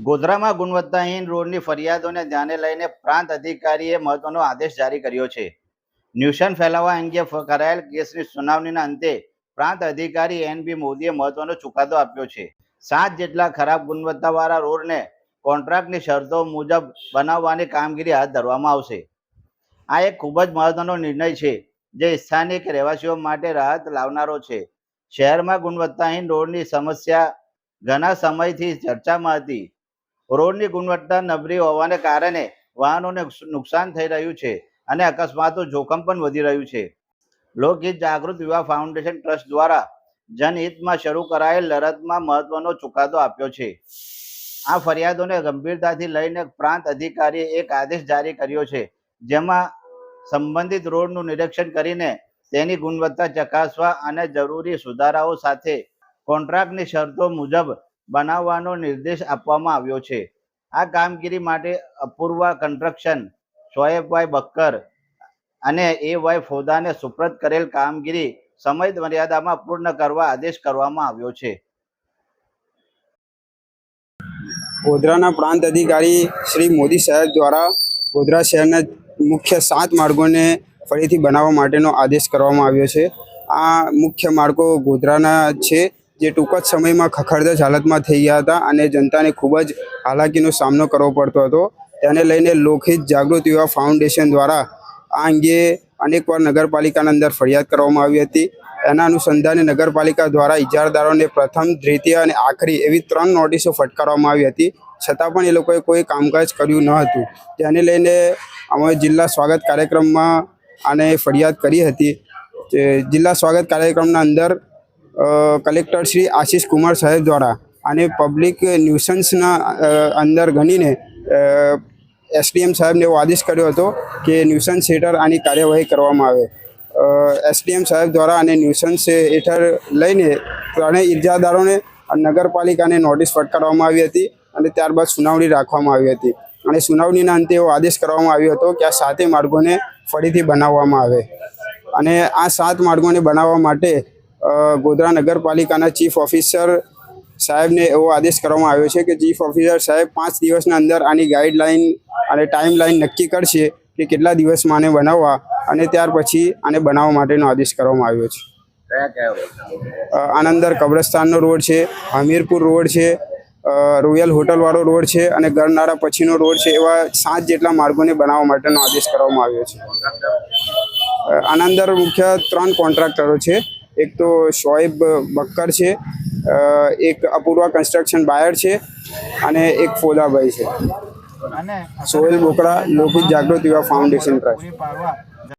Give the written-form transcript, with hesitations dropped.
ગોધરામાં ગુણવત્તાહીન રોડની ફરિયાદોને ધ્યાને લઈને પ્રાંત અધિકારીએ મહત્વનો આદેશ જારી કર્યો છે. ન્યુસન્સ ફેલાવવા અંગે કરાયેલ કેસની સુનાવણીના અંતે પ્રાંત અધિકારી એન.બી. મોદીએ મહત્વનો ચુકાદો આપ્યો છે. 7 જેટલા ખરાબ ગુણવત્તાવાળા રોડને કોન્ટ્રાક્ટની શરતો મુજબ બનાવવાની કામગીરી હાથ ધરવામાં આવશે. આ એક ખૂબ જ મહત્વનો નિર્ણય છે, જે સ્થાનિક રહેવાસીઓ માટે રાહત લાવનારો છે. શહેરમાં ગુણવત્તાહીન રોડની સમસ્યા ઘણા સમયથી ચર્ચામાં હતી. રોડની ગુણવત્તા નબળી હોવાને કારણે વાહનોને નુકસાન થઈ રહ્યું છે અને અકસ્માતો જોખમ પણ વધી રહ્યું છે. લોકહિત જાગૃત યુવા ફાઉન્ડેશન ટ્રસ્ટ દ્વારા જનહિતમાં શરૂ કરાયેલ લડતમાં મહત્વનો ચુકાદો આપ્યો છે. આ ફરિયાદોને ગંભીરતાથી લઈને પ્રાંત અધિકારીએ એક આદેશ જારી કર્યો છે, જેમાં સંબંધિત રોડનું નિરીક્ષણ કરીને તેની ગુણવત્તા ચકાસવા અને જરૂરી સુધારાઓ સાથે કોન્ટ્રાક્ટની શરતો મુજબ બનાવવાનો નિર્દેશ આપવામાં આવ્યો છે. આ કામગીરી માટે અપૂર્વા કન્સ્ટ્રક્શન, શોએબભાઈ બક્કર અને એ.વાય. ફોદાને સુપ્રત કરેલ કામગીરી સમય મર્યાદામાં પૂર્ણ કરવા આદેશ કરવામાં આવ્યો છે. ગોધરાના પ્રાંત અધિકારી શ્રી મોદી સાહેબ દ્વારા ગોધરા શહેરના મુખ્ય 7 માર્ગોને ફરીથી બનાવવા માટેનો આદેશ કરવામાં આવ્યો છે. આ મુખ્ય માર્ગો ગોધરાના છે, જે ટૂંક જ સમયમાં ખખડધજ હાલતમાં થઈ ગયા હતા અને જનતાને ખૂબ જ હાલાકીનો સામનો કરવો પડતો હતો. તેને લઈને લોકહિત જાગૃત યુવા ફાઉન્ડેશન દ્વારા આ અંગે અનેકવાર નગરપાલિકાના અંદર ફરિયાદ કરવામાં આવી હતી. એના અનુસંધાને નગરપાલિકા દ્વારા ઇજારદારોને પ્રથમ, દ્વિતીય અને આખરી એવી 3 નોટિસો ફટકારવામાં આવી હતી. છતાં પણ એ લોકોએ કોઈ કામકાજ કર્યું ન હતું. જેને લઈને અમે જિલ્લા સ્વાગત કાર્યક્રમમાં આને ફરિયાદ કરી હતી. જિલ્લા સ્વાગત કાર્યક્રમના અંદર કલેક્ટર શ્રી આશિષ કુમાર સાહેબ દ્વારા આને પબ્લિક ન્યુસન્સના અંદર ગણીને એસડીએમ સાહેબને એવો આદેશ કર્યો હતો કે ન્યુસન્સ હેઠળ આની કાર્યવાહી કરવામાં આવે. એસડીએમ સાહેબ દ્વારા આને ન્યુસન્સ હેઠળ લઈને 3 ઇજારદારોને નગરપાલિકાને નોટિસ ફટકારવામાં આવી હતી અને ત્યારબાદ સુનાવણી રાખવામાં આવી હતી. અને સુનાવણીના અંતે એવો આદેશ કરવામાં આવ્યો હતો કે આ 7 માર્ગોને ફરીથી બનાવવામાં આવે. અને આ 7 માર્ગોને બનાવવા માટે ગોધરા નગરપાલિકાના ચીફ ઓફિસર સાહેબને એવો આદેશ કરવામાં આવ્યો છે કે ચીફ ઓફિસર સાહેબ 5 દિવસના અંદર આની ગાઈડલાઈન અને ટાઈમલાઈન નક્કી કરશે કે કેટલા દિવસમાં આને બનાવવા, અને ત્યાર પછી આને બનાવવા માટેનો આદેશ કરવામાં આવ્યો છે. આના અંદર કબ્રસ્તાનનો રોડ છે, હમીરપુર રોડ છે, રોયલ હોટલવાળો રોડ છે અને ગરનાળા પછીનો રોડ છે. એવા 7 જેટલા માર્ગોને બનાવવા માટેનો આદેશ કરવામાં આવ્યો છે. આના અંદર મુખ્ય 3 કોન્ટ્રાક્ટરો છે. એક તો શોએબ બક્કર છે, એક અપૂર્વા કન્સ્ટ્રક્શન બાયર છે અને એક ફોદાભાઈ છે. સોહેલ બોકડા, લોકહિત જાગૃત યુવા ફાઉન્ડેશન ટ્રસ્ટ.